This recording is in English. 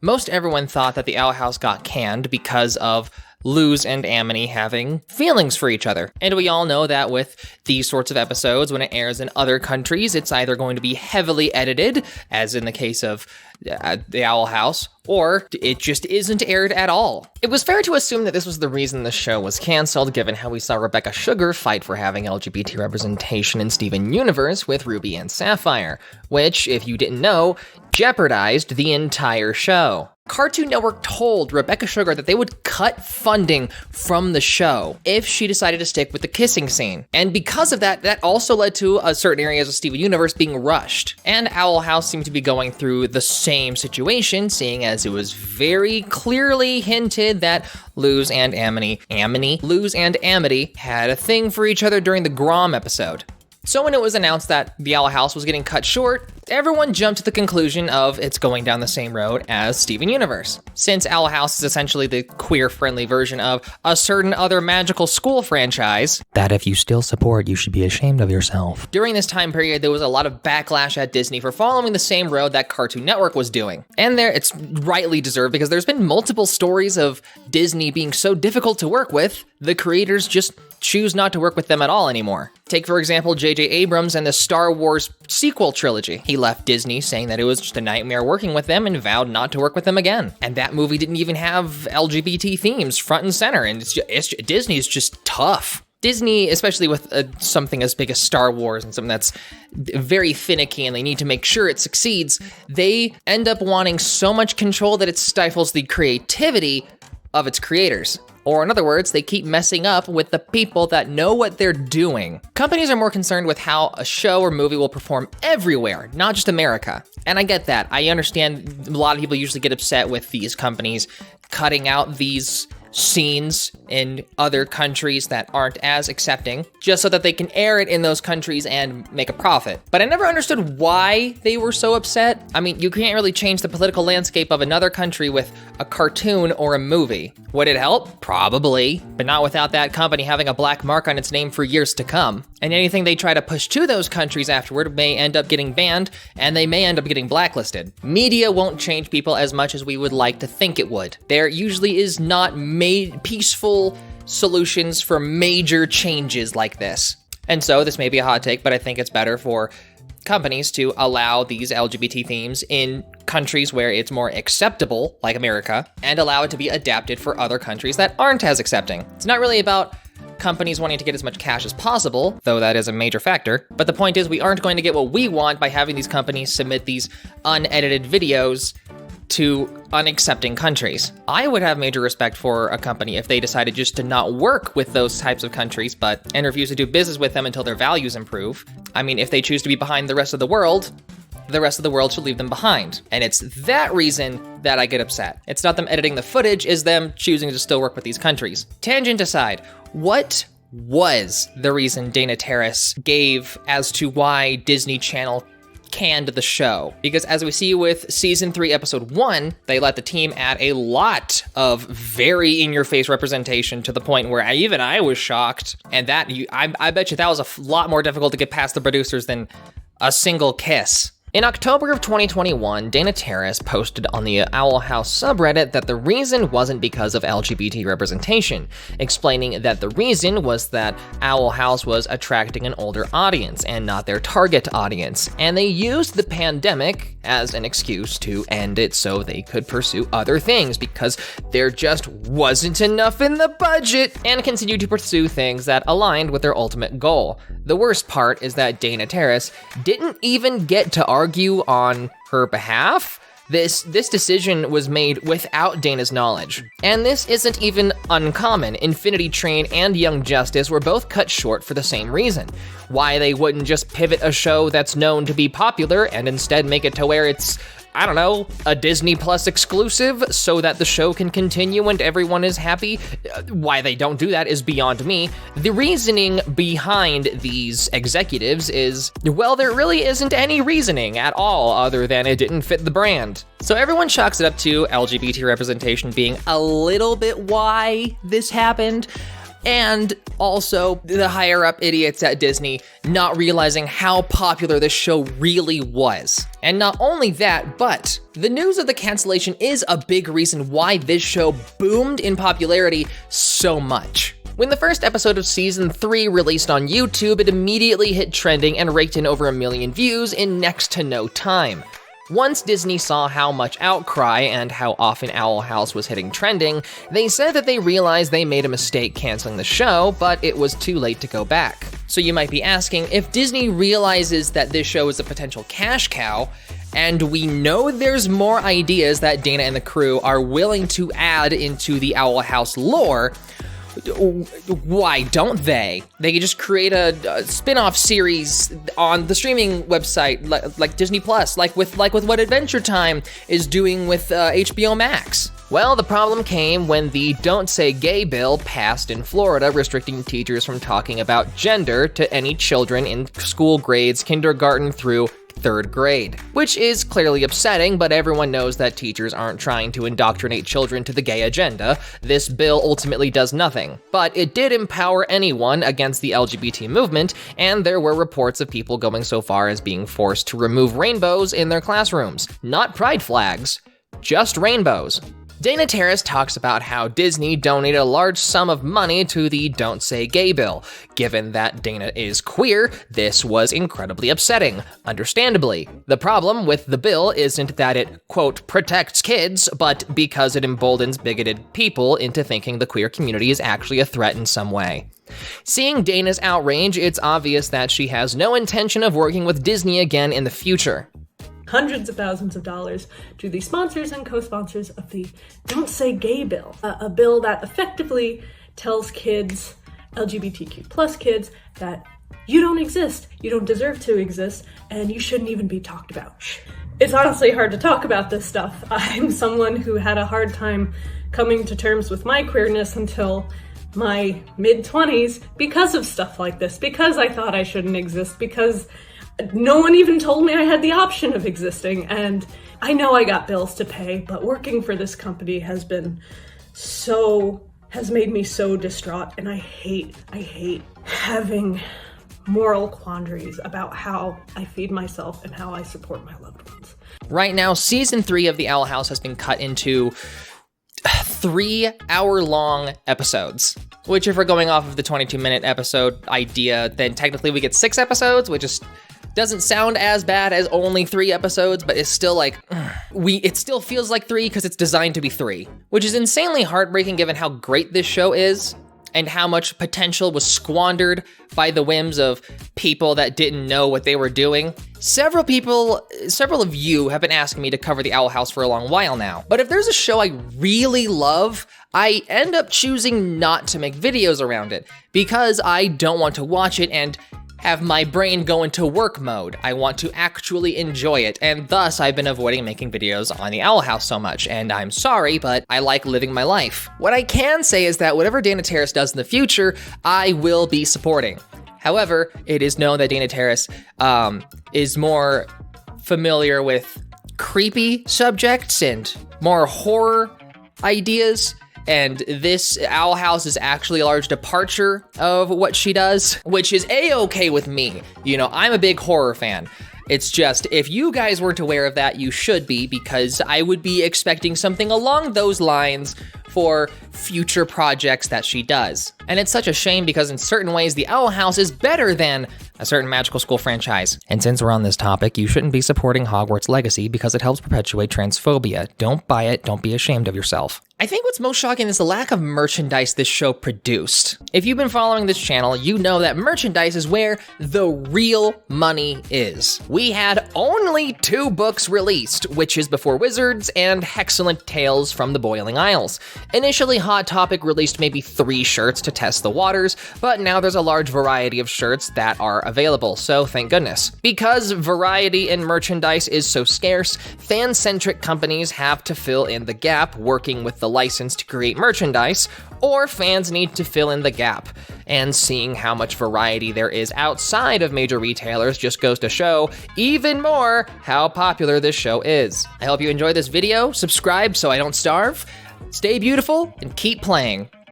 Most everyone thought that the Owl House got canned because of Luz and Amity having feelings for each other. And we all know that with these sorts of episodes, when it airs in other countries, it's either going to be heavily edited, as in the case of the Owl House, or it just isn't aired at all. It was fair to assume that this was the reason the show was canceled, given how we saw Rebecca Sugar fight for having LGBT representation in Steven Universe with Ruby and Sapphire, which, if you didn't know, jeopardized the entire show. Cartoon Network told Rebecca Sugar that they would cut funding from the show if she decided to stick with the kissing scene. And because of that, that also led to certain areas of Steven Universe being rushed. And Owl House seemed to be going through the same situation, seeing as it was very clearly hinted that Luz and Amity had a thing for each other during the Grom episode. So when it was announced that the Owl House was getting cut short, everyone jumped to the conclusion of it's going down the same road as Steven Universe. Since Owl House is essentially the queer-friendly version of a certain other magical school franchise, that if you still support, you should be ashamed of yourself. During this time period, there was a lot of backlash at Disney for following the same road that Cartoon Network was doing. And it's rightly deserved, because there's been multiple stories of Disney being so difficult to work with, the creators just choose not to work with them at all anymore. Take, for example, J.J. Abrams and the Star Wars sequel trilogy. He left Disney saying that it was just a nightmare working with them and vowed not to work with them again. And that movie didn't even have LGBT themes front and center, and Disney's just tough. Disney, especially with something as big as Star Wars and something that's very finicky and they need to make sure it succeeds, they end up wanting so much control that it stifles the creativity of its creators. Or in other words, they keep messing up with the people that know what they're doing. Companies are more concerned with how a show or movie will perform everywhere, not just America. And I get that. I understand a lot of people usually get upset with these companies cutting out these scenes in other countries that aren't as accepting, just so that they can air it in those countries and make a profit. But I never understood why they were so upset. I mean, you can't really change the political landscape of another country with a cartoon or a movie. Would it help? Probably, but not without that company having a black mark on its name for years to come. And anything they try to push to those countries afterward may end up getting banned, and they may end up getting blacklisted. Media won't change people as much as we would like to think it would. There usually is not peaceful solutions for major changes like this. And so this may be a hot take, but I think it's better for companies to allow these LGBT themes in countries where it's more acceptable, like America, and allow it to be adapted for other countries that aren't as accepting. It's not really about companies wanting to get as much cash as possible, though that is a major factor, but the point is we aren't going to get what we want by having these companies submit these unedited videos to unaccepting countries. I would have major respect for a company if they decided just to not work with those types of countries, and refuse to do business with them until their values improve. I mean, if they choose to be behind the rest of the world should leave them behind. And it's that reason that I get upset. It's not them editing the footage, it's them choosing to still work with these countries. Tangent aside, what was the reason Dana Terrace gave as to why Disney Channel canned the show? Because as we see with season 3, episode 1, they let the team add a lot of very in-your-face representation to the point where even I was shocked. And that, I bet you that was a lot more difficult to get past the producers than a single kiss. In October of 2021, Dana Terrace posted on the Owl House subreddit that the reason wasn't because of LGBT representation, explaining that the reason was that Owl House was attracting an older audience and not their target audience, and they used the pandemic as an excuse to end it so they could pursue other things because there just wasn't enough in the budget, and continued to pursue things that aligned with their ultimate goal. The worst part is that Dana Terrace didn't even get to argue on her behalf. This decision was made without Dana's knowledge. And this isn't even uncommon. Infinity Train and Young Justice were both cut short for the same reason. Why they wouldn't just pivot a show that's known to be popular and instead make it to where it's, I don't know, a Disney Plus exclusive so that the show can continue and everyone is happy. Why they don't do that is beyond me. The reasoning behind these executives is, well, there really isn't any reasoning at all other than it didn't fit the brand. So everyone chalks it up to LGBT representation being a little bit why this happened. and also the higher up idiots at Disney not realizing how popular this show really was. And not only that, but the news of the cancellation is a big reason why this show boomed in popularity so much. When the first episode of season 3 released on YouTube, it immediately hit trending and raked in over 1 million views in next to no time. Once Disney saw how much outcry and how often Owl House was hitting trending, they said that they realized they made a mistake canceling the show, but it was too late to go back. So you might be asking, if Disney realizes that this show is a potential cash cow, and we know there's more ideas that Dana and the crew are willing to add into the Owl House lore, why don't they? They could just create a spin-off series on the streaming website, like Disney Plus, like with what Adventure Time is doing with HBO Max. Well, the problem came when the Don't Say Gay bill passed in Florida, restricting teachers from talking about gender to any children in school grades kindergarten through 3rd grade, which is clearly upsetting, but everyone knows that teachers aren't trying to indoctrinate children to the gay agenda. This bill ultimately does nothing, but it did empower anyone against the LGBT movement, and there were reports of people going so far as being forced to remove rainbows in their classrooms. Not pride flags, just rainbows. Dana Terrace talks about how Disney donated a large sum of money to the Don't Say Gay bill. Given that Dana is queer, this was incredibly upsetting, understandably. The problem with the bill isn't that it, quote, protects kids, but because it emboldens bigoted people into thinking the queer community is actually a threat in some way. Seeing Dana's outrage, it's obvious that she has no intention of working with Disney again in the future. Hundreds of thousands of dollars to the sponsors and co-sponsors of the Don't Say Gay bill, a bill that effectively tells kids, LGBTQ plus kids, that you don't exist, you don't deserve to exist, and you shouldn't even be talked about. It's honestly hard to talk about this stuff. I'm someone who had a hard time coming to terms with my queerness until my mid-20s because of stuff like this, because I thought I shouldn't exist, because no one even told me I had the option of existing, and I know I got bills to pay, but working for this company has made me so distraught, and I hate having moral quandaries about how I feed myself and how I support my loved ones. Right now, season 3 of The Owl House has been cut into 3-hour-long episodes, which if we're going off of the 22-minute episode idea, then technically we get 6 episodes, which is doesn't sound as bad as only 3 episodes, but it's still like, it still feels like 3 because it's designed to be 3, which is insanely heartbreaking given how great this show is and how much potential was squandered by the whims of people that didn't know what they were doing. Several of you have been asking me to cover the Owl House for a long while now, but if there's a show I really love, I end up choosing not to make videos around it because I don't want to watch it and have my brain go into work mode. I want to actually enjoy it, and thus I've been avoiding making videos on the Owl House so much, and I'm sorry, but I like living my life. What I can say is that whatever Dana Terrace does in the future, I will be supporting. However, it is known that Dana Terrace is more familiar with creepy subjects and more horror ideas, and this Owl House is actually a large departure of what she does, which is a-okay with me. You know, I'm a big horror fan. It's just, if you guys weren't aware of that, you should be, because I would be expecting something along those lines for future projects that she does. And it's such a shame because in certain ways, the Owl House is better than a certain magical school franchise. And since we're on this topic, you shouldn't be supporting Hogwarts Legacy because it helps perpetuate transphobia. Don't buy it, don't be ashamed of yourself. I think what's most shocking is the lack of merchandise this show produced. If you've been following this channel, you know that merchandise is where the real money is. We had only 2 books released, Witches Before Wizards and Hexcellent Tales from the Boiling Isles. Initially, Hot Topic released maybe 3 shirts to test the waters, but now there's a large variety of shirts that are available, so thank goodness. Because variety in merchandise is so scarce, fan-centric companies have to fill in the gap, working with the license to create merchandise, or fans need to fill in the gap. And seeing how much variety there is outside of major retailers just goes to show even more how popular this show is. I hope you enjoyed this video, subscribe so I don't starve, stay beautiful, and keep playing.